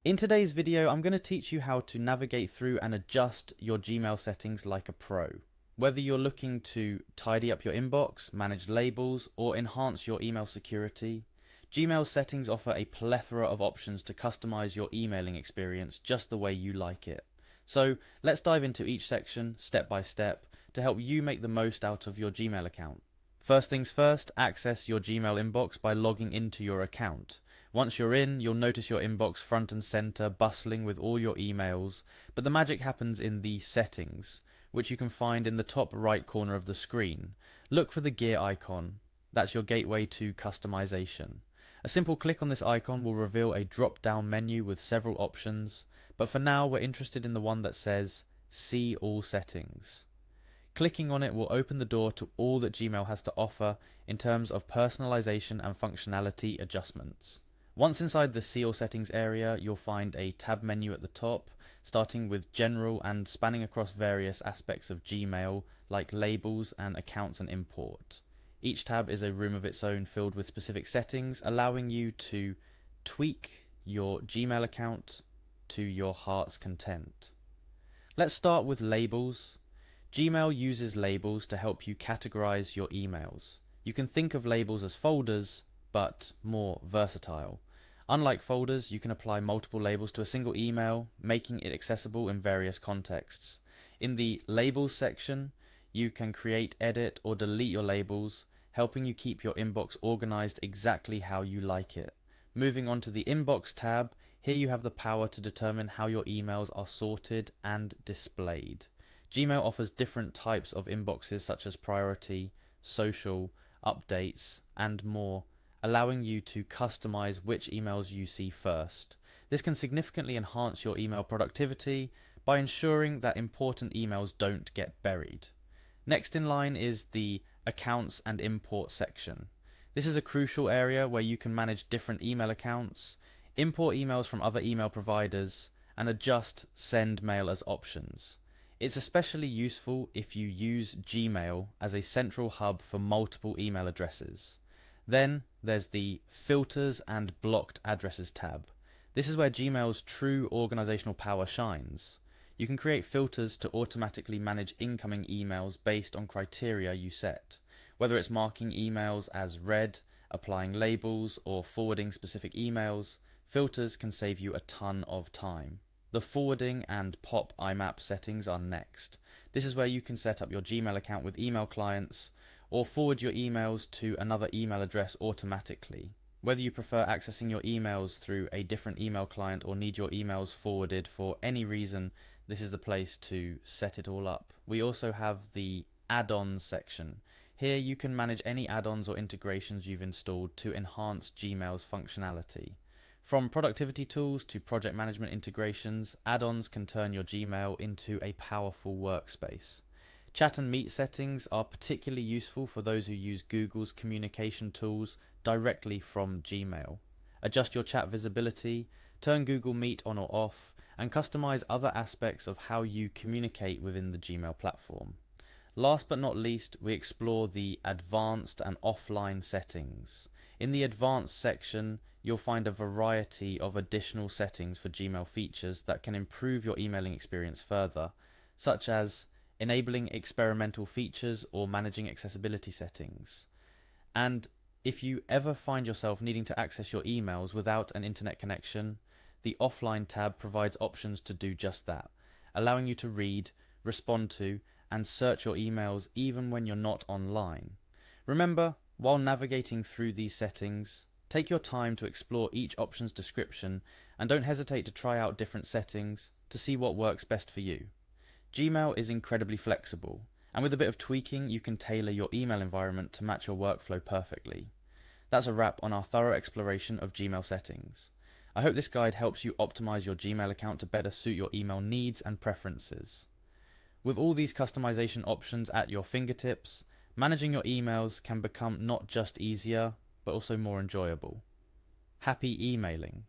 In today's video, I'm going to teach you how to navigate through and adjust your Gmail settings like a pro. Whether you're looking to tidy up your inbox, manage labels, or enhance your email security, Gmail settings offer a plethora of options to customize your emailing experience just the way you like it. So let's dive into each section step by step to help you make the most out of your Gmail account. First things first, access your Gmail inbox by logging into your account. Once you're in, you'll notice your inbox front and center bustling with all your emails, but the magic happens in the settings, which you can find in the top right corner of the screen. Look for the gear icon. That's your gateway to customization. A simple click on this icon will reveal a drop-down menu with several options, but for now we're interested in the one that says See All Settings. Clicking on it will open the door to all that Gmail has to offer in terms of personalization and functionality adjustments. Once inside the See All Settings area, you'll find a tab menu at the top, starting with General and spanning across various aspects of Gmail like labels and accounts and import. Each tab is a room of its own filled with specific settings, allowing you to tweak your Gmail account to your heart's content. Let's start with labels. Gmail uses labels to help you categorize your emails. You can think of labels as folders, but more versatile. Unlike folders, you can apply multiple labels to a single email, making it accessible in various contexts. In the Labels section, you can create, edit, or delete your labels, helping you keep your inbox organized exactly how you like it. Moving on to the Inbox tab, here you have the power to determine how your emails are sorted and displayed. Gmail offers different types of inboxes such as priority, social, updates, and more, allowing you to customize which emails you see first. This can significantly enhance your email productivity by ensuring that important emails don't get buried. Next in line is the Accounts and Import section. This is a crucial area where you can manage different email accounts, import emails from other email providers, and adjust send mail as options. It's especially useful if you use Gmail as a central hub for multiple email addresses. Then there's the Filters and Blocked Addresses tab. This is where Gmail's true organizational power shines. You can create filters to automatically manage incoming emails based on criteria you set. Whether it's marking emails as read, applying labels, or forwarding specific emails, filters can save you a ton of time. The forwarding and pop IMAP settings are next. This is where you can set up your Gmail account with email clients or forward your emails to another email address automatically. Whether you prefer accessing your emails through a different email client or need your emails forwarded for any reason, this is the place to set it all up. We also have the add-ons section. Here you can manage any add-ons or integrations you've installed to enhance Gmail's functionality. From productivity tools to project management integrations, add-ons can turn your Gmail into a powerful workspace. Chat and Meet settings are particularly useful for those who use Google's communication tools directly from Gmail. Adjust your chat visibility, turn Google Meet on or off, and customize other aspects of how you communicate within the Gmail platform. Last but not least, we explore the advanced and offline settings. In the advanced section, you'll find a variety of additional settings for Gmail features that can improve your emailing experience further, such as enabling experimental features or managing accessibility settings. And if you ever find yourself needing to access your emails without an internet connection, the Offline tab provides options to do just that, allowing you to read, respond to, and search your emails even when you're not online. Remember, while navigating through these settings, take your time to explore each option's description and don't hesitate to try out different settings to see what works best for you. Gmail is incredibly flexible, and with a bit of tweaking you can tailor your email environment to match your workflow perfectly. That's a wrap on our thorough exploration of Gmail settings. I hope this guide helps you optimize your Gmail account to better suit your email needs and preferences. With all these customization options at your fingertips, managing your emails can become not just easier, but also more enjoyable. Happy emailing!